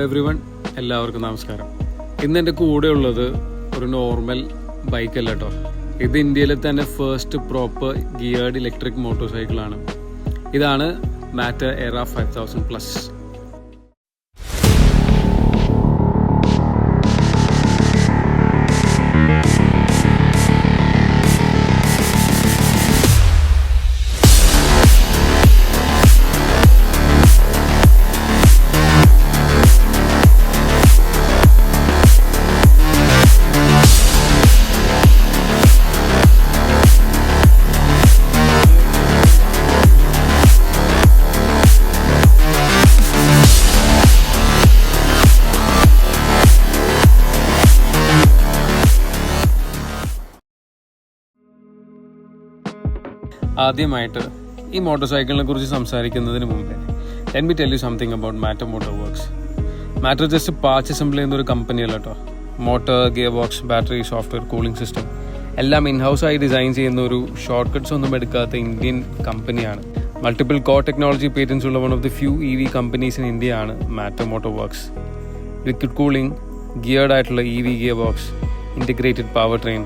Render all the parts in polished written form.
Everyone, എല്ലാവർക്കും നമസ്കാരം. ഇന്ന് എൻ്റെ കൂടെ ഉള്ളത് ഒരു നോർമൽ ബൈക്കല്ല കേട്ടോ. ഇത് ഇന്ത്യയിലെ തന്നെ first proper geared electric motor സൈക്കിളാണ്. ഇതാണ് മാറ്റർ എറ 5000+. ആദ്യമായിട്ട് ഈ മോട്ടോർ സൈക്കിളിനെ കുറിച്ച് സംസാരിക്കുന്നതിന് മുമ്പേ let me tell you something about matter Motor works. Matter just parts assemble ചെയ്യുന്ന ഒരു കമ്പനിയല്ല കേട്ടോ. Motor, gear box, battery, software, cooling system എല്ലാം ഇൻഹൗസായി ഡിസൈൻ ചെയ്യുന്ന ഒരു ഷോർട്ട് കട്ട്സ് ഒന്നും എടുക്കാത്ത ഇന്ത്യൻ കമ്പനിയാണ്. മൾട്ടിപ്പിൾ കോർ ടെക്നോളജി പേറ്റൻസ് ഉള്ള one of the few EV companies in India ആണ് Matter Motor Works. Liquid cooling, geared ആയിട്ടുള്ള EV gear box, integrated power train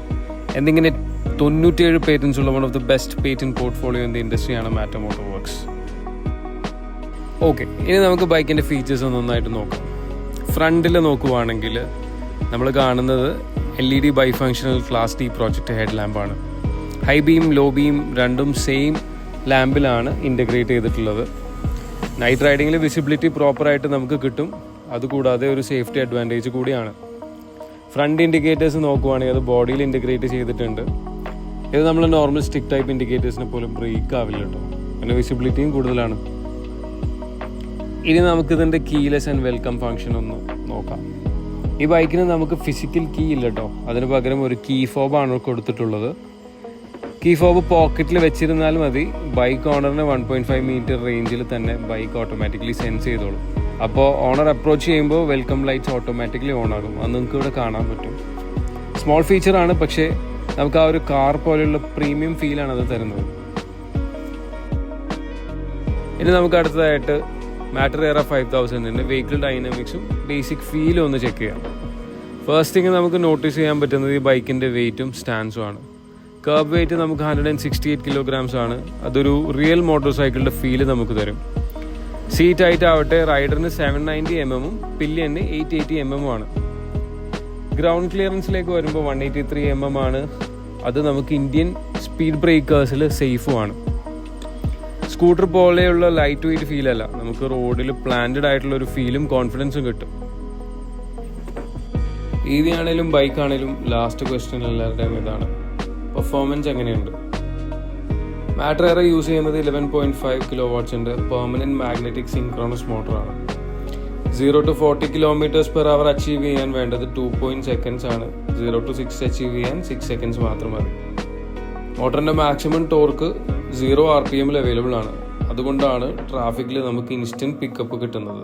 എന്നിങ്ങനെ 97 പേറ്റൻസ് ഉള്ള one of the best patent portfolio in the ഇൻഡസ്ട്രിയാണ് Matter Motor Works. Okay, ഇനി നമുക്ക് ബൈക്കിൻ്റെ features നന്നായിട്ട് നോക്കാം. ഫ്രണ്ടിൽ നോക്കുവാണെങ്കിൽ നമ്മൾ കാണുന്നത് LED bi functional class D project head ലാമ്പാണ്. ഹൈ ബീം, ലോ ബീം രണ്ടും സെയിം ലാമ്പിലാണ് ഇൻ്റഗ്രേറ്റ് ചെയ്തിട്ടുള്ളത്. നൈറ്റ് റൈഡിങ്ങിൽ വിസിബിലിറ്റി പ്രോപ്പറായിട്ട് നമുക്ക് കിട്ടും. അതുകൂടാതെ ഒരു സേഫ്റ്റി അഡ്വാൻറ്റേജ് കൂടിയാണ്. ഫ്രണ്ട് ഇൻഡിക്കേറ്റേഴ്സ് നോക്കുവാണെങ്കിൽ അത് ബോഡിയിൽ ഇൻറ്റഗ്രേറ്റ് ചെയ്തിട്ടുണ്ട്. ഇത് നമ്മൾ നോർമൽ സ്റ്റിക്ക് ടൈപ്പ് ഇൻഡിക്കേറ്റേഴ്സിനെ പോലും ബ്രേക്ക് ആവില്ല കേട്ടോ. പിന്നെ വിസിബിലിറ്റിയും കൂടുതലാണ്. ഇനി നമുക്കിതിൻ്റെ കീലെസ് ആൻഡ് വെൽക്കം ഫംഗ്ഷൻ ഒന്ന് നോക്കാം. ഈ ബൈക്കിന് നമുക്ക് ഫിസിക്കൽ കീ ഇല്ല കേട്ടോ. അതിന് പകരം ഒരു കീ ഫോബാണ് കൊടുത്തിട്ടുള്ളത്. കീ ഫോബ് പോക്കറ്റിൽ വെച്ചിരുന്നാൽ മതി. ബൈക്ക് ഓണറിന് 1.5 മീറ്റർ റേഞ്ചിൽ തന്നെ ബൈക്ക് ഓട്ടോമാറ്റിക്കലി സെൻസ് ചെയ്തോളും. അപ്പോൾ ഓണർ അപ്രോച്ച് ചെയ്യുമ്പോൾ വെൽക്കം ലൈറ്റ്സ് ഓട്ടോമാറ്റിക്കലി ഓൺ ആകും. അത് നിങ്ങൾക്ക് ഇവിടെ കാണാൻ പറ്റും. സ്മോൾ ഫീച്ചറാണ്, പക്ഷേ നമുക്ക് ആ ഒരു കാർ പോലെയുള്ള പ്രീമിയം ഫീലാണ് അത് തരുന്നത്. ഇനി നമുക്ക് അടുത്തതായിട്ട് മാറ്റർ എറ 5000ൻ്റെ വെഹിക്കിൾ ഡൈനാമിക്സും ബേസിക് ഫീലും ഒന്ന് ചെക്ക് ചെയ്യാം. ഫസ്റ്റ് തിങ് നമുക്ക് നോട്ടീസ് ചെയ്യാൻ പറ്റുന്നത് ഈ ബൈക്കിൻ്റെ വെയിറ്റും സ്റ്റാൻസും ആണ്. കർബ് വെയിറ്റ് നമുക്ക് 168 കിലോഗ്രാംസ് ആണ്. അതൊരു റിയൽ മോട്ടോർ സൈക്കിളിൻ്റെ ഫീല് നമുക്ക് തരും. സീറ്റ് ഹൈറ്റ് ആവട്ടെ റൈഡറിന് 790 mm പില്ലിയന് 880 mm ആണ്. ഗ്രൗണ്ട് ക്ലിയറൻസിലേക്ക് വരുമ്പോൾ 183 mm ആണ്. അത് നമുക്ക് ഇന്ത്യൻ സ്പീഡ് ബ്രേക്കേഴ്സിൽ സേഫുമാണ്. സ്കൂട്ടർ പോലെയുള്ള ലൈറ്റ് വെയിറ്റ് ഫീലല്ല, നമുക്ക് റോഡിൽ പ്ലാൻഡ് ആയിട്ടുള്ള ഒരു ഫീലും കോൺഫിഡൻസും കിട്ടും. EV ആണെങ്കിലും ബൈക്ക് ആണെങ്കിലും ലാസ്റ്റ് ക്വസ്റ്റ്യൻ എല്ലാവരുടെയും ഇതാണ്, പെർഫോമൻസ് എങ്ങനെയുണ്ട്? മാറ്റർ എറ യൂസ് ചെയ്യുന്നത് 11.5 kW പെർമനന്റ് മാഗ്നറ്റിക് സിൻക്രോണസ് മോട്ടറാണ്. 0 to 40 km/h അച്ചീവ് ചെയ്യാൻ വേണ്ടത് 2.0 seconds ആണ്. 0 to 6 അച്ചീവ് ചെയ്യാൻ 6 seconds മാത്രം മതി. മോട്ടറിൻ്റെ മാക്സിമം ടോർക്ക് 0 RPM അവൈലബിൾ ആണ്. അതുകൊണ്ടാണ് ട്രാഫിക്കിൽ നമുക്ക് ഇൻസ്റ്റൻറ്റ് പിക്കപ്പ് കിട്ടുന്നത്.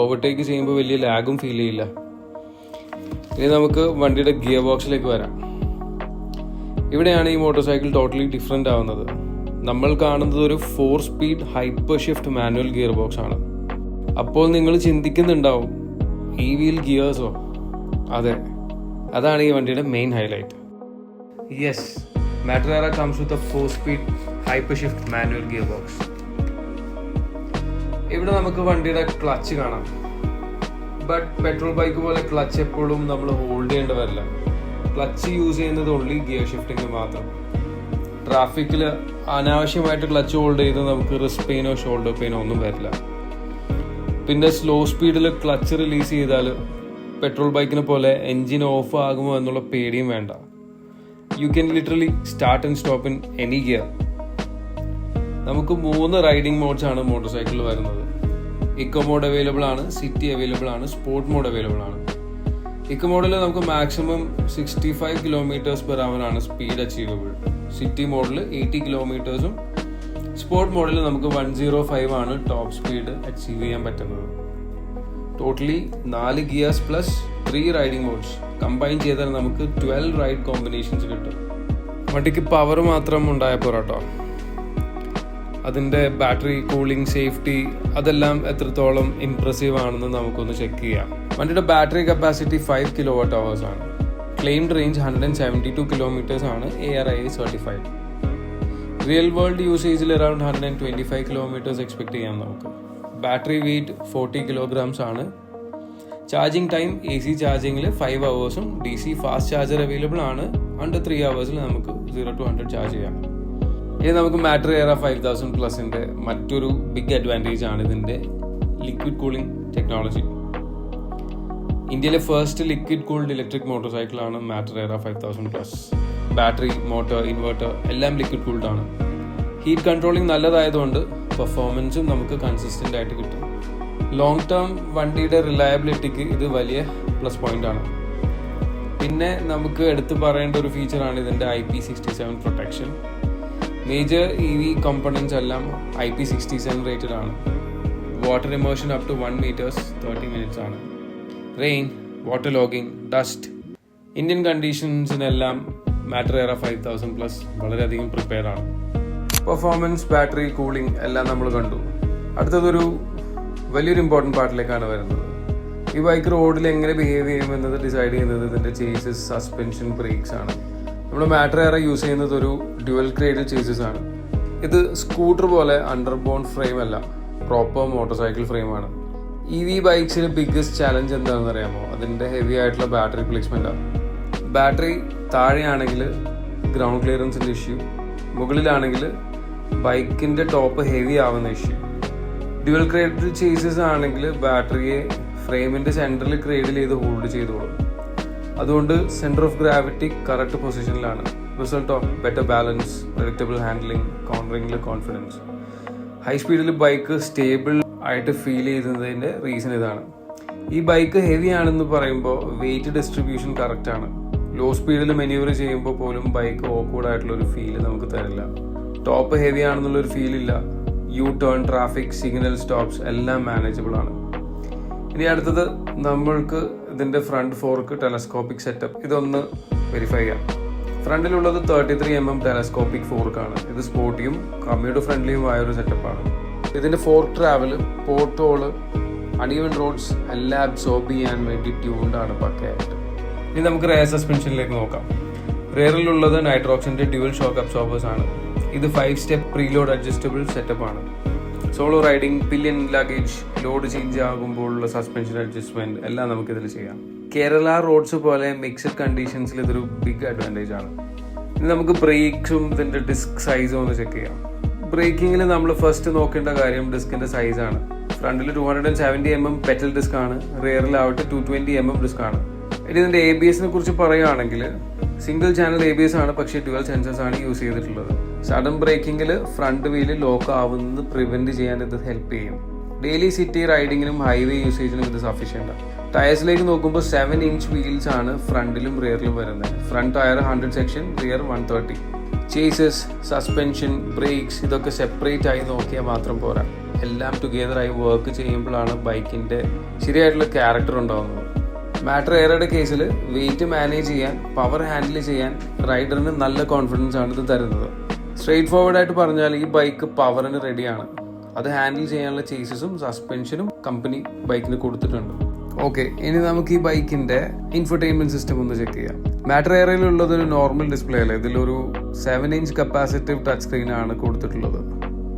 ഓവർടേക്ക് ചെയ്യുമ്പോൾ വലിയ ലാഗും ഫീൽ ചെയ്യില്ല. ഇനി നമുക്ക് വണ്ടിയുടെ ഗിയർ ബോക്സിലേക്ക് വരാം. ഇവിടെയാണ് ഈ മോട്ടോർ സൈക്കിൾ ടോട്ടലി ഡിഫറെൻ്റ് ആവുന്നത്. നമ്മൾ കാണുന്നത് ഒരു 4 speed hyper shift manual gear box ആണ്. അപ്പോൾ നിങ്ങൾ ചിന്തിക്കുന്നുണ്ടാവും, ഈ വീൽ ഗിയേഴ്സോ? അതെ, അതാണ് ഈ വണ്ടിയുടെ main highlight. Yes, Matter Era comes with 4 speed hyper shift manual gear box. ഇവിടെ നമുക്ക് വണ്ടിയുടെ ക്ലച്ച് കാണാം. ബട്ട് പെട്രോൾ ബൈക്ക് പോലെ ക്ലച്ച് എപ്പോഴും നമ്മൾ ഹോൾഡ് ചെയ്യേണ്ടി വരില്ല. ക്ലച്ച് യൂസ് ചെയ്യുന്നത് ഓൺലി ഗിയർ ഷിഫ്റ്റിംഗ് മാത്രം. ട്രാഫിക്കിൽ അനാവശ്യമായിട്ട് ക്ലച്ച് ഹോൾഡ് ചെയ്ത് നമുക്ക് റിസ്റ്റ് പെയിനോ ഷോൾഡർ പെയിനോ ഒന്നും വരില്ല. പിന്നെ സ്ലോ സ്പീഡിൽ ക്ലച്ച് റിലീസ് ചെയ്താൽ പെട്രോൾ ബൈക്കിനെ പോലെ എൻജിൻ ഓഫ് ആകുമോ എന്നുള്ള പേടിയും വേണ്ട. You can literally start and stop in any gear. നമുക്ക് 3 റൈഡിംഗ് മോഡ്സ് ആണ് മോട്ടോർ സൈക്കിളിൽ വരുന്നത്. ഇക്കോ മോഡ് അവൈലബിൾ ആണ്, സിറ്റി അവൈലബിൾ ആണ്, സ്പോർട്ട് മോഡ് അവൈലബിൾ ആണ്. ഇക്കോ മോഡിൽ നമുക്ക് മാക്സിമം 65 km/h ആണ് സ്പീഡ് അച്ചീവബിൾ. സിറ്റി മോഡിൽ 80 km, സ്പോർട്ട് മോഡിൽ നമുക്ക് 105 ആണ് ടോപ്പ് സ്പീഡ് അച്ചീവ് ചെയ്യാൻ പറ്റുന്നത്. Totally 4 gears plus 3 riding modes combine ചെയ്താൽ നമുക്ക് 12 റൈഡ് കോമ്പിനേഷൻസ് കിട്ടും. വണ്ടിക്ക് പവർ മാത്രം ഉണ്ടായ പോരാട്ടോ. അതിൻ്റെ ബാറ്ററി കൂളിംഗ് സേഫ്റ്റി അതെല്ലാം എത്രത്തോളം ഇംപ്രസീവ് ആണെന്ന് നമുക്കൊന്ന് ചെക്ക് ചെയ്യാം. വണ്ടിയുടെ ബാറ്ററി കപ്പാസിറ്റി 5 kWh ആണ്. ക്ലെയിംഡ് റേഞ്ച് 172 കിലോമീറ്റേഴ്സ് ആണ്. ARAI certified. റിയൽ വേൾഡ് യൂസേജിൽ അറൌണ്ട് 125 കിലോമീറ്റേഴ്സ് എക്സ്പെക്ട് ചെയ്യാം നമുക്ക്. ബാറ്ററി വെയിറ്റ് 40 kilograms ആണ്. ചാർജിങ് ടൈം AC ചാർജിങ്ങിൽ 5 hours DC fast charger available ആണ്. അണ്ടർ 3 hours നമുക്ക് 0 to 100 ചാർജ് ചെയ്യാം. ഇനി നമുക്ക് മാറ്റർ എയറ 5000+ന്റെ മറ്റൊരു ബിഗ് അഡ്വാൻറ്റേജ് ആണ് ഇതിൻ്റെ ലിക്വിഡ് കൂളിംഗ് ടെക്നോളജി. ഇന്ത്യയിലെ first liquid cooled electric motor സൈക്കിളാണ് matter Aera 5000+. Battery, motor, inverter എല്ലാം ലിക്വിഡ് കൂൾഡ് ആണ്. ഹീറ്റ് കൺട്രോളിംഗ് നല്ലതായതുകൊണ്ട് പെർഫോമൻസും നമുക്ക് കൺസിസ്റ്റൻ്റ് ആയിട്ട് കിട്ടും. ലോങ് ടേം വണ്ടിയുടെ റിലയബിലിറ്റിക്ക് ഇത് വലിയ പ്ലസ് പോയിന്റ് ആണ്. പിന്നെ നമുക്ക് എടുത്തു പറയേണ്ട ഒരു ഫീച്ചറാണ് ഇതിൻ്റെ IP67 protection. Major EV components എല്ലാം IP67 റേറ്റഡ് ആണ്. Water immersion up to 1 meters 30 minutes ആണ്. Rain, water logging, dust, Indian കണ്ടീഷൻസിനെല്ലാം മാറ്റർ എയറ 5000+ വളരെയധികം പ്രിപ്പയർ ആണ്. പെർഫോമൻസ്, ബാറ്ററി, കൂളിംഗ് എല്ലാം നമ്മൾ കണ്ടു. അടുത്തതൊരു വലിയൊരു ഇമ്പോർട്ടൻറ്റ് പാർട്ടിലേക്കാണ് വരുന്നത്. ഈ ബൈക്ക് റോഡിൽ എങ്ങനെ ബിഹേവ് ചെയ്യുമെന്നത് ഡിസൈഡ് ചെയ്യുന്നത് ഇതിൻ്റെ ചേസസ്, സസ്പെൻഷൻ, ബ്രേക്സ് ആണ്. നമ്മൾ മാറ്റർ എയറ യൂസ് ചെയ്യുന്നത് ഒരു ഡ്യുവൽ ക്രേഡിൽ ചേസസ് ആണ്. ഇത് സ്കൂട്ടർ പോലെ അണ്ടർബോൺ ഫ്രെയിം അല്ല, പ്രോപ്പർ മോട്ടോർ സൈക്കിൾ ഫ്രെയിമാണ്. EV ബൈക്സിന് ബിഗ്ഗസ്റ്റ് ചാലഞ്ച് എന്താണെന്ന് അറിയാമോ? അതിൻ്റെ ഹെവി ആയിട്ടുള്ള ബാറ്ററി പ്ലേസ്മെൻറ്റാണ്. ബാറ്ററി താഴെയാണെങ്കിൽ ഗ്രൗണ്ട് ക്ലിയറൻസിൻ്റെ ഇഷ്യൂ, മുകളിലാണെങ്കിൽ ബൈക്കിൻ്റെ ടോപ്പ് ഹെവി ആവുന്ന ഇഷ്യൂ. ഡ്യുവൽ ക്രേഡിൽ ചേസസ് ആണെങ്കിൽ ബാറ്ററിയെ ഫ്രെയിമിൻ്റെ സെൻറ്ററിൽ ക്രേഡിൽ ചെയ്ത് ഹോൾഡ് ചെയ്തോളും. അതുകൊണ്ട് സെൻറ്റർ ഓഫ് ഗ്രാവിറ്റി കറക്റ്റ് പൊസിഷനിലാണ്. Result of better balance, predictable handling, കോർണറിംഗിൽ കോൺഫിഡൻസ്. ഹൈ സ്പീഡിൽ ബൈക്ക് സ്റ്റേബിൾ ആയിട്ട് ഫീൽ ചെയ്യുന്നതിൻ്റെ റീസൺ ഇതാണ്. ഈ ബൈക്ക് ഹെവി ആണെന്ന് പറയുമ്പോൾ വെയിറ്റ് ഡിസ്ട്രിബ്യൂഷൻ കറക്റ്റാണ്. ലോ സ്പീഡിൽ മെനൂവർ ചെയ്യുമ്പോൾ പോലും ബൈക്ക് ഓക്വേർഡ് ആയിട്ടുള്ളൊരു ഫീൽ നമുക്ക് തരില്ല. ടോപ്പ് ഹെവി ആണെന്നുള്ളൊരു ഫീലില്ല. U turn, traffic, signal, stops എല്ലാം മാനേജബിൾ ആണ്. ഇനി അടുത്തത് നമ്മൾക്ക് ഇതിൻ്റെ ഫ്രണ്ട് ഫോർക്ക് ടെലസ്കോപ്പിക് സെറ്റപ്പ് ഇതൊന്ന് വെരിഫൈ ചെയ്യാം. ഫ്രണ്ടിലുള്ളത് 33mm ടെലസ്കോപ്പിക് ഫോർക്കാണ്. ഇത് സ്പോർട്ടിയും കമ്മ്യൂട്ടർ ഫ്രണ്ട്ലിയുമായ ഒരു സെറ്റപ്പാണ്. ഇതിൻ്റെ fork travel, pothole, uneven roads എല്ലാം അബ്സോർബ് ചെയ്യാൻ വേണ്ടി ട്യൂൺഡ് ആണ് പക്കയായിട്ട്. ഇനി നമുക്ക് റെയർ സസ്പെൻഷനിലേക്ക് നോക്കാം. റെയറിലുള്ളത് നൈട്രോക്സിൻ്റെ ഡ്യുവൽ ഷോക്ക് അബ്സോർബേഴ്സ് ആണ്. ഇത് 5 step പ്രീലോഡ് അഡ്ജസ്റ്റബിൾ സെറ്റപ്പാണ്. Solo riding, pillion, luggage, load change ആകുമ്പോഴുള്ള സസ്പെൻഷൻ അഡ്ജസ്റ്റ്മെന്റ് എല്ലാം നമുക്കിതിൽ ചെയ്യാം. കേരള റോഡ്സ് പോലെ മിക്സഡ് കണ്ടീഷൻസിൽ ഇതൊരു ബിഗ് അഡ്വാൻറ്റേജ് ആണ്. ഇനി നമുക്ക് ബ്രേക്സും ഇതിൻ്റെ ഡിസ്ക് സൈസും ഒന്ന് ചെക്ക് ചെയ്യാം. ബ്രേക്കിങ്ങിൽ നമ്മൾ ഫസ്റ്റ് നോക്കേണ്ട കാര്യം ഡിസ്കിൻ്റെ സൈസാണ്. ഫ്രണ്ടിൽ 270mm പെറ്റൽ ഡിസ്ക് ആണ്, റിയറിലാവട്ടെ 220mm ഡിസ്ക് ആണ്. ഇനി ഇതിൻ്റെ ABSനെ കുറിച്ച് പറയുകയാണെങ്കിൽ സിംഗിൾ ചാനൽ ABS ആണ്, പക്ഷേ ഡ്യുവൽ സെൻസേഴ്സ് ആണ് യൂസ് ചെയ്തിട്ടുള്ളത്. സഡൻ ബ്രേക്കിങ്ങിൽ ഫ്രണ്ട് വീല് ലോക്ക് ആവുന്നത് പ്രിവെന്റ് ചെയ്യാൻ ഇത് ഹെൽപ്പ് ചെയ്യും. ഡെയിലി സിറ്റി റൈഡിങ്ങിനും ഹൈവേ യൂസേജിനും ഇത് സഫീഷ്യൻ്റ് ആണ്. ടയേഴ്സിലേക്ക് നോക്കുമ്പോൾ 7 inch വീൽസ് ആണ് ഫ്രണ്ടിലും റിയറിലും വരുന്നത്. Front tyre 100 section, rear 130. Chassis, suspension, brakes ഇതൊക്കെ സെപ്പറേറ്റ് ആയി നോക്കിയാൽ മാത്രം പോരാ. എല്ലാം ടുഗെദർ ആയി വർക്ക് ചെയ്യുമ്പോഴാണ് ബൈക്കിൻ്റെ ശരിയായിട്ടുള്ള ക്യാരക്ടർ ഉണ്ടാകുന്നത്. മാറ്റർ എയറയുടെ കേസിൽ വെയിറ്റ് മാനേജ് ചെയ്യാൻ, പവർ ഹാൻഡിൽ ചെയ്യാൻ റൈഡറിന് നല്ല കോൺഫിഡൻസ് ആണ് ഇത് തരുന്നത്. സ്ട്രെയിറ്റ് ഫോർവേഡ് ആയിട്ട് പറഞ്ഞാൽ ഈ ബൈക്ക് പവറിന് റെഡിയാണ്. അത് ഹാൻഡിൽ ചെയ്യാനുള്ള ചേസസും സസ്പെൻഷനും കമ്പനി ബൈക്കിന് കൊടുത്തിട്ടുണ്ട്. ഓക്കെ, ഇനി നമുക്ക് ഈ ബൈക്കിന്റെ ഇൻഫർടൈൻമെന്റ് സിസ്റ്റം ഒന്ന് ചെക്ക് ചെയ്യാം. മാറ്റർ എയറയിലുള്ളത് ഒരു നോർമൽ ഡിസ്പ്ലേ അല്ല, ഇതിലൊരു 7 inch കപ്പാസിറ്റീവ് ടച്ച് സ്ക്രീൻ ആണ് കൊടുത്തിട്ടുള്ളത്.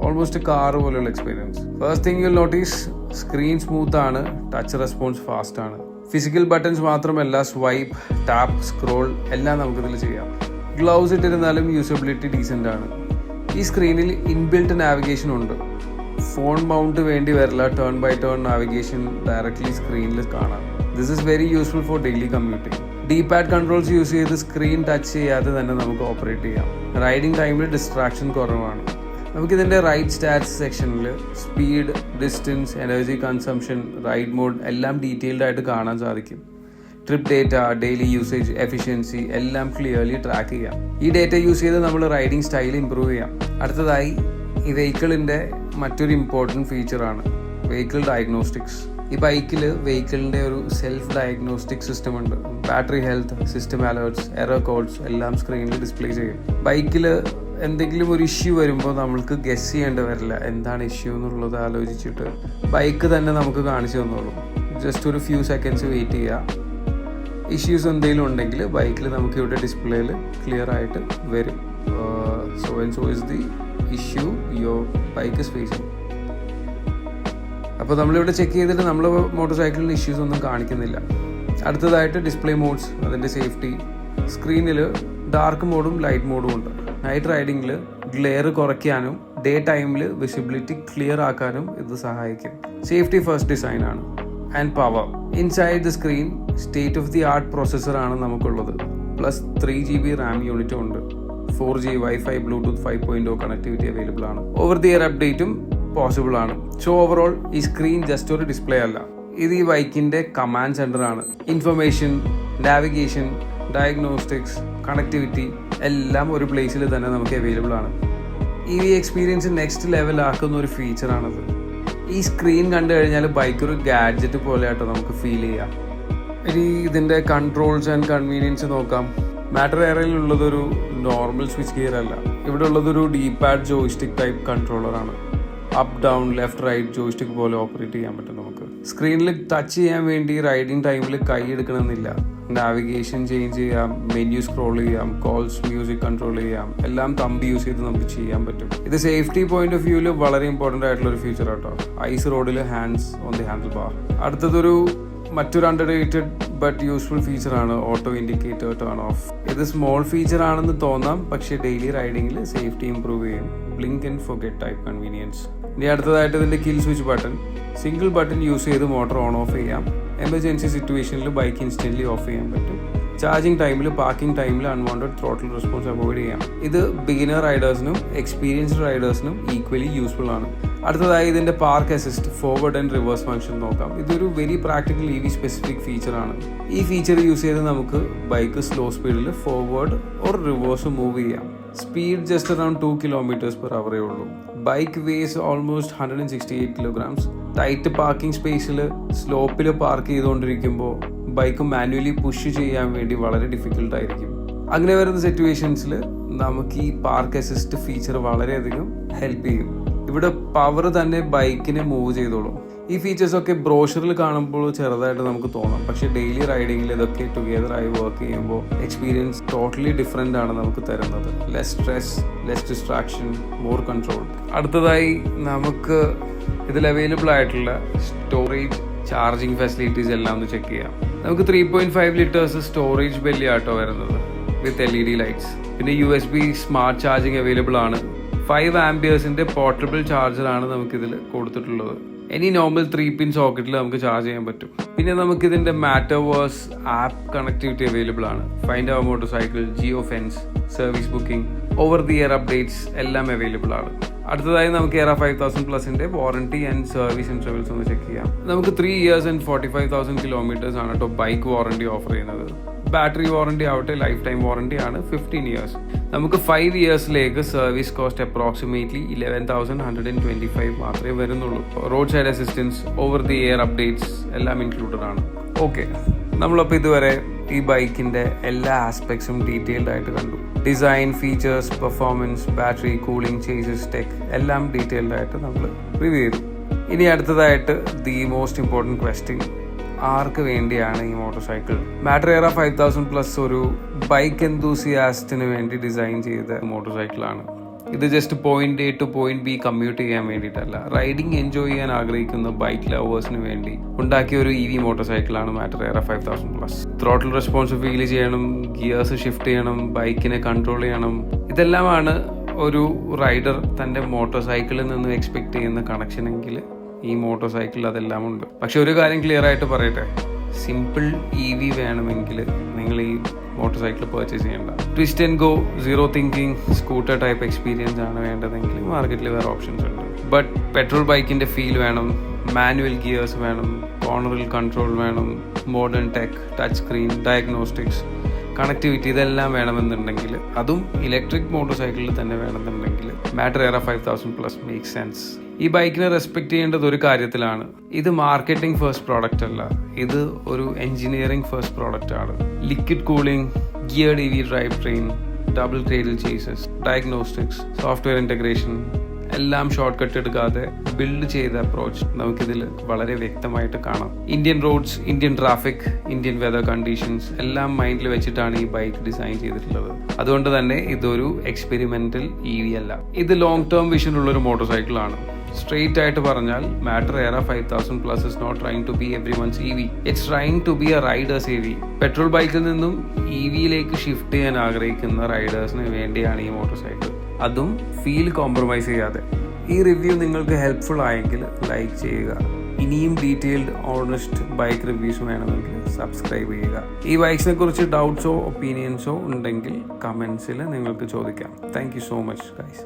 ഓൾമോസ്റ്റ് കാർ പോലെയുള്ള experience. First thing you notice, screen smooth ആണ്, ടച്ച് റെസ്പോൺസ് ഫാസ്റ്റ് ആണ്. ഫിസിക്കൽ ബട്ടൺസ് മാത്രമല്ല, സ്വൈപ്പ്, ടാപ്പ്, സ്ക്രോൾ എല്ലാം നമുക്കിതിൽ ചെയ്യാം. ഗ്ലൗസ് ഇട്ടിരുന്നാലും യൂസബിലിറ്റി ഡീസൻ്റ് ആണ്. ഈ സ്ക്രീനിൽ ഇൻബിൽറ്റ് നാവിഗേഷൻ ഉണ്ട്. ഫോൺ മൗണ്ട് വേണ്ടി വരില്ല. Turn by turn navigation directly സ്ക്രീനിൽ കാണാം. This is very useful for daily commuting. D-pad controls use ചെയ്ത് സ്ക്രീൻ ടച്ച് ചെയ്യാതെ തന്നെ നമുക്ക് ഓപ്പറേറ്റ് ചെയ്യാം. റൈഡിംഗ് ടൈമിൽ ഡിസ്ട്രാക്ഷൻ കുറവാണ്. നമുക്കിതിൻ്റെ റൈഡ് സ്റ്റാറ്റ്സ് സെക്ഷനിൽ speed, distance, energy consumption, ride mode എല്ലാം ഡീറ്റെയിൽഡ് ആയിട്ട് കാണാൻ സാധിക്കും. Trip data, daily usage, efficiency എല്ലാം ക്ലിയർലി ട്രാക്ക് ചെയ്യാം. ഈ ഡേറ്റ യൂസ് ചെയ്ത് നമ്മൾ റൈഡിംഗ് സ്റ്റൈൽ ഇമ്പ്രൂവ് ചെയ്യാം. അടുത്തതായി ഈ വെഹിക്കിളിൻ്റെ മറ്റൊരു ഇമ്പോർട്ടൻറ്റ് ഫീച്ചറാണ് വെഹിക്കിൾ ഡയഗ്നോസ്റ്റിക്സ്. ഈ ബൈക്കിൽ വെഹിക്കിളിൻ്റെ ഒരു സെൽഫ് ഡയഗ്നോസ്റ്റിക് സിസ്റ്റം ഉണ്ട്. Battery health, system alerts, error codes എല്ലാം സ്ക്രീനിൽ ഡിസ്പ്ലേ ചെയ്യും. ബൈക്കിൽ എന്തെങ്കിലും ഒരു ഇഷ്യൂ വരുമ്പോൾ നമ്മൾക്ക് ഗസ് ചെയ്യേണ്ടി വരില്ല എന്താണ് ഇഷ്യൂ എന്നുള്ളത് ആലോചിച്ചിട്ട് ബൈക്ക് തന്നെ നമുക്ക് കാണിച്ചു തന്നോളൂ. ജസ്റ്റ് ഒരു ഫ്യൂ സെക്കൻഡ്സ് വെയിറ്റ് ചെയ്യുക. ഇഷ്യൂസ് എന്തെങ്കിലും ഉണ്ടെങ്കിൽ ബൈക്കിൽ നമുക്ക് ഇവിടെ ഡിസ്പ്ലേയിൽ ക്ലിയർ ആയിട്ട് വരും. So and so is the issue your bike is facing. അപ്പോൾ നമ്മളിവിടെ ചെക്ക് ചെയ്തിട്ട് നമ്മൾ മോട്ടോർ സൈക്കിളിന് ഇഷ്യൂസ് ഒന്നും കാണിക്കുന്നില്ല. അടുത്തതായിട്ട് ഡിസ്പ്ലേ മോഡ്സ്, അതിൻ്റെ സേഫ്റ്റി. സ്ക്രീനിൽ ഡാർക്ക് മോഡും ലൈറ്റ് മോഡും ഉണ്ട്. നൈറ്റ് റൈഡിങ്ങിൽ ഗ്ലെയർ കുറയ്ക്കാനും ഡേ ടൈമിൽ വിസിബിലിറ്റി ക്ലിയർ ആക്കാനും ഇത് സഹായിക്കും. സേഫ്റ്റി ഫസ്റ്റ് ഡിസൈൻ ആണ്. And power. Inside the screen state of the art പ്രോസസ്സറാണ് നമുക്കുള്ളത്. പ്ലസ് 3 GB റാം യൂണിറ്റും ഉണ്ട്. 4G wifi bluetooth 5.0 connectivity available ആണ്. ഓവർ ദി എയർ അപ്ഡേറ്റും പോസിബിൾ ആണ്. സോ ഓവറോൾ ഈ സ്ക്രീൻ ജസ്റ്റ് ഒരു ഡിസ്പ്ലേ അല്ല, ഇത് ഈ ബൈക്കിന്റെ കമാൻഡ് സെന്റർ ആണ്. ഇൻഫർമേഷൻ, നാവിഗേഷൻ, ഡയഗ്നോസ്റ്റിക്സ്, കണക്ടിവിറ്റി എല്ലാം ഒരു പ്ലേസിൽ തന്നെ നമുക്ക് അവൈലബിൾ ആണ്. ഈ എക്സ്പീരിയൻസ് നെക്സ്റ്റ് ലെവൽ ആക്കുന്ന ഒരു ഫീച്ചറാണത്. ഈ സ്ക്രീൻ കണ്ടു കഴിഞ്ഞാൽ ബൈക്ക് ഒരു ഗാഡ്ജറ്റ് പോലെ ആട്ടോ നമുക്ക് ഫീൽ ചെയ്യാം. ഇനി ഇതിൻ്റെ കൺട്രോൾസ് ആൻഡ് കൺവീനിയൻസ് നോക്കാം. മാറ്റർ എയറിലുള്ളതൊരു നോർമൽ സ്വിച്ച് ഗിയർ അല്ല, ഇവിടെ ഉള്ളതൊരു ഡീപാഡ് ജോയ്സ്റ്റിക് ടൈപ്പ് കൺട്രോളറാണ്. Up down left right joystick പോലെ ഓപ്പറേറ്റ് ചെയ്യാൻ പറ്റും നമുക്ക്. സ്ക്രീനിൽ ടച്ച് ചെയ്യാൻ വേണ്ടി റൈഡിങ് ടൈമിൽ കൈ എടുക്കണമെന്നില്ല. നാവിഗേഷൻ ചേഞ്ച് ചെയ്യാം, മെനു സ്ക്രോൾ ചെയ്യാം, കോൾസ്, മ്യൂസിക് കൺട്രോൾ ചെയ്യാം, എല്ലാം തമ്പ് യൂസ് ചെയ്ത് നമുക്ക് ചെയ്യാൻ പറ്റും. ഇത് സേഫ്റ്റി പോയിന്റ് ഓഫ് വ്യൂവിൽ വളരെ ഇമ്പോർട്ടൻ്റ് ആയിട്ടുള്ള ഒരു ഫീച്ചർ ആട്ടോ. ഐസ് റോഡിൽ hands on the handlebar. അടുത്തതൊരു മറ്റൊരു അണ്ടർറേറ്റഡ് ബട്ട് യൂസ്ഫുൾ ഫീച്ചറാണ് ഓട്ടോ ഇൻഡിക്കേറ്റർ ടേൺ ഓഫ്. ഇത് സ്മോൾ ഫീച്ചർ ആണെന്ന് തോന്നാം, പക്ഷേ ഡെയിലി റൈഡിങ്ങിൽ സേഫ്റ്റി ഇംപ്രൂവ് ചെയ്യും. Blink and forget type convenience. ഇനി അടുത്തതായിട്ട് ഇതിൻ്റെ kill switch button. Single button use ചെയ്ത് മോട്ടോർ ഓൺ ഓഫ് ചെയ്യാം. എമർജൻസി സിറ്റുവേഷനിൽ ബൈക്ക് ഇൻസ്റ്റൻ്റ്ലി ഓഫ് ചെയ്യാൻ പറ്റും. ചാർജിങ് ടൈമിൽ, പാർക്കിംഗ് ടൈമിൽ അൺവാണ്ടഡ് ത്രോട്ടിൽ റെസ്പോൺസ് അവോയ്ഡ് ചെയ്യാം. ഇത് ബിഗിനർ റൈഡേഴ്സിനും എക്സ്പീരിയൻസ്ഡ് റൈഡേഴ്സിനും ഈക്വലി യൂസ്ഫുൾ ആണ്. അടുത്തതായി ഇതിൻ്റെ park assist, forward and reverse function നോക്കാം. ഇതൊരു വെരി പ്രാക്ടിക്കൽ EV സ്പെസിഫിക് ഫീച്ചറാണ്. ഈ ഫീച്ചർ യൂസ് ചെയ്ത് നമുക്ക് ബൈക്ക് സ്ലോ സ്പീഡിൽ ഫോർവേഡ് ഓർ റിവേഴ്സ് മൂവ് ചെയ്യാം. സ്പീഡ് ജസ്റ്റ് അറൌണ്ട് 2 km/h ഉള്ളൂ. Bike weighs almost 168 kilograms. Tight parking സ്പേസിൽ സ്ലോപ്പിൽ പാർക്ക് ചെയ്തുകൊണ്ടിരിക്കുമ്പോൾ ബൈക്ക് മാനുവലി പുഷ് ചെയ്യാൻ വേണ്ടി വളരെ ഡിഫിക്കൽട്ടായിരിക്കും. അങ്ങനെ വരുന്ന സിറ്റുവേഷൻസിൽ നമുക്ക് ഈ പാർക്ക് അസിസ്റ്റ് ഫീച്ചർ വളരെയധികം ഹെൽപ്പ് ചെയ്യും. ഇവിടെ പവർ തന്നെ ബൈക്കിനെ മൂവ് ചെയ്തോളും. ഈ ഫീച്ചേഴ്സൊക്കെ ബ്രോഷറിൽ കാണുമ്പോൾ ചെറുതായിട്ട് നമുക്ക് തോന്നാം, പക്ഷേ ഡെയിലി റൈഡിങ്ങിൽ ഇതൊക്കെ ടുഗെദറായി വർക്ക് ചെയ്യുമ്പോൾ എക്സ്പീരിയൻസ് ടോട്ടലി ഡിഫറെൻ്റ് ആണ് നമുക്ക് തരുന്നത്. Less stress, less distraction, more control. അടുത്തതായി നമുക്ക് ഇതിൽ അവൈലബിൾ ആയിട്ടുള്ള സ്റ്റോറേജ്, ചാർജിങ് ഫെസിലിറ്റീസ് എല്ലാം ഒന്ന് ചെക്ക് ചെയ്യാം. നമുക്ക് 3.5 liters സ്റ്റോറേജ് ബെല്ലി ആട്ടോ വരുന്നത് വിത്ത് LED ലൈറ്റ്സ്. പിന്നെ USB സ്മാർട്ട് ചാർജിങ് അവൈലബിൾ ആണ്. 5 amperes പോർട്ടബിൾ ചാർജറാണ് നമുക്കിതിൽ കൊടുത്തിട്ടുള്ളത്. എനി നോർമൽ 3-pin സോക്കറ്റിൽ നമുക്ക് ചാർജ് ചെയ്യാൻ പറ്റും. പിന്നെ നമുക്കിതിൻ്റെ മാറ്റർവേഴ്സ് ആപ്പ് കണക്ടിവിറ്റി അവൈലബിൾ ആണ്. Find our motorcycle, geofence, service booking, over the air updates എല്ലാം അവൈലബിൾ ആണ്. അടുത്തതായി നമുക്ക് ERA 5000+ warranty and service intervals ഒന്ന് ചെക്ക് ചെയ്യാം. നമുക്ക് 3 years and 45,000 kilometers ആണ് കേട്ടോ ബൈക്ക് വാറണ്ടി ഓഫർ ചെയ്യുന്നത്. ബാറ്ററി വാറണ്ടി ആവട്ടെ ലൈഫ് ടൈം വാറണ്ടി ആണ് 15 years. നമുക്ക് 5 yearsലേക്ക് സർവീസ് കോസ്റ്റ് അപ്രോക്സിമേറ്റ്ലി 11,125 മാത്രമേ വരുന്നുള്ളൂ. Road side assistance, over the air updates എല്ലാം ഇൻക്ലൂഡഡ് ആണ്. ഓക്കെ, നമ്മളപ്പോൾ ഇതുവരെ ഈ ബൈക്കിൻ്റെ എല്ലാ ആസ്പെക്ട്സും ഡീറ്റെയിൽഡ് ആയിട്ട് കണ്ടു. Design, features, performance, battery, cooling, chases, tech എല്ലാം ഡീറ്റെയിൽഡ് ആയിട്ട് നമ്മൾ റിവ്യൂ ചെയ്തു. ഇനി അടുത്തതായിട്ട് ദി മോസ്റ്റ് ഇമ്പോർട്ടൻറ്റ് ക്വസ്റ്റ്യൻ, ആർക്ക് വേണ്ടിയാണ് ഈ മോട്ടോർ സൈക്കിൾ? മാറ്റർ ERA 5000+ ഒരു ബൈക്ക് എന്തൂസിയാസ്റ്റിന് വേണ്ടി ഡിസൈൻ ചെയ്ത മോട്ടോർ സൈക്കിളാണ്. ഇത് just point A to point B commute ചെയ്യാൻ വേണ്ടിയിട്ടല്ല, റൈഡിങ് എൻജോയ് ചെയ്യാൻ ആഗ്രഹിക്കുന്ന ബൈക്ക് ലവേഴ്സിന് വേണ്ടി ഉണ്ടാക്കിയ ഒരു EV മോട്ടോർ സൈക്കിളാണ് matter ERA 5000+. Throttle response feel ചെയ്യണം, ഗിയേഴ്സ് ഷിഫ്റ്റ് ചെയ്യണം, ബൈക്കിനെ കൺട്രോൾ ചെയ്യണം, ഇതെല്ലാമാണ് ഒരു റൈഡർ തൻ്റെ മോട്ടോർ സൈക്കിളിൽ നിന്ന് എക്സ്പെക്ട് ചെയ്യുന്ന കണക്ഷനെങ്കിൽ ഈ മോട്ടോർ സൈക്കിളിൽ അതെല്ലാം ഉണ്ട്. പക്ഷെ ഒരു കാര്യം ക്ലിയർ ആയിട്ട് പറയട്ടെ, സിമ്പിൾ EV വേണമെങ്കിൽ നിങ്ങൾ ഈ മോട്ടോർ സൈക്കിൾ പർച്ചേസ് ചെയ്യേണ്ട. Twist and go, zero thinking, scooter type experience ആണ് വേണ്ടതെങ്കിൽ മാർക്കറ്റിൽ വേറെ ഓപ്ഷൻസ് ഉണ്ട്. ബട്ട് പെട്രോൾ ബൈക്കിൻ്റെ ഫീൽ വേണം, മാനുവൽ ഗിയേഴ്സ് വേണം, കോർണറിൽ കൺട്രോൾ വേണം, modern tech, touch screen, diagnostics, connectivity ഇതെല്ലാം വേണമെന്നുണ്ടെങ്കിൽ, അതും ഇലക്ട്രിക് മോട്ടോർ സൈക്കിളിൽ തന്നെ വേണമെന്നുണ്ടെങ്കിൽ മാറ്റർ ERA 5000+ മേക്ക് സെൻസ്. ഈ ബൈക്കിനെ റെസ്പെക്ട് ചെയ്യേണ്ടത് ഒരു കാര്യത്തിലാണ്, ഇത് മാർക്കറ്റിംഗ് ഫസ്റ്റ് പ്രോഡക്റ്റ് അല്ല, ഇത് ഒരു എഞ്ചിനീയറിംഗ് ഫസ്റ്റ് പ്രോഡക്റ്റ് ആണ്. Liquid cooling, geared EV drivetrain, double cradle chassis, diagnostics, software integration എല്ലാം ഷോർട്ട് കട്ട് എടുക്കാതെ ബിൽഡ് ചെയ്ത അപ്രോച്ച് നമുക്കിതിൽ വളരെ വ്യക്തമായിട്ട് കാണാം. Indian roads, Indian traffic, Indian weather conditions എല്ലാം മൈൻഡിൽ വെച്ചിട്ടാണ് ഈ ബൈക്ക് ഡിസൈൻ ചെയ്തിട്ടുള്ളത്. അതുകൊണ്ട് തന്നെ ഇതൊരു എക്സ്പെരിമെന്റൽ EV അല്ല, ഇത് ലോങ് ടേം വിഷൻ ഉള്ളൊരു മോട്ടോർ സൈക്കിളാണ്. സ്ട്രെയിറ്റ് ആയിട്ട് പറഞ്ഞാൽ Matter Era 5000 plus is not trying to be everyone's EV, it's trying to be a rider's EV. Petrol ബൈക്കിൽ നിന്നും EVയിലേക്ക് ഷിഫ്റ്റ് ചെയ്യാൻ ആഗ്രഹിക്കുന്ന റൈഡേഴ്സിന് വേണ്ടിയാണ് ഈ മോട്ടോർ സൈക്കിൾ, അതും ഫീൽ കോംപ്രമൈസ് ചെയ്യാതെ. ഈ റിവ്യൂ നിങ്ങൾക്ക് ഹെൽപ്ഫുൾ ആയെങ്കിൽ ലൈക്ക് ചെയ്യുക. ഇനിയും ഡീറ്റെയിൽഡ് ഓണസ്റ്റ് ബൈക്ക് റിവ്യൂസ് വേണമെങ്കിൽ സബ്സ്ക്രൈബ് ചെയ്യുക. ഈ ബൈക്സിനെ കുറിച്ച് ഡൗട്ട്സോ ഒപ്പീനിയൻസോ ഉണ്ടെങ്കിൽ കമൻസിൽ നിങ്ങൾക്ക് ചോദിക്കാം. Thank you so much guys.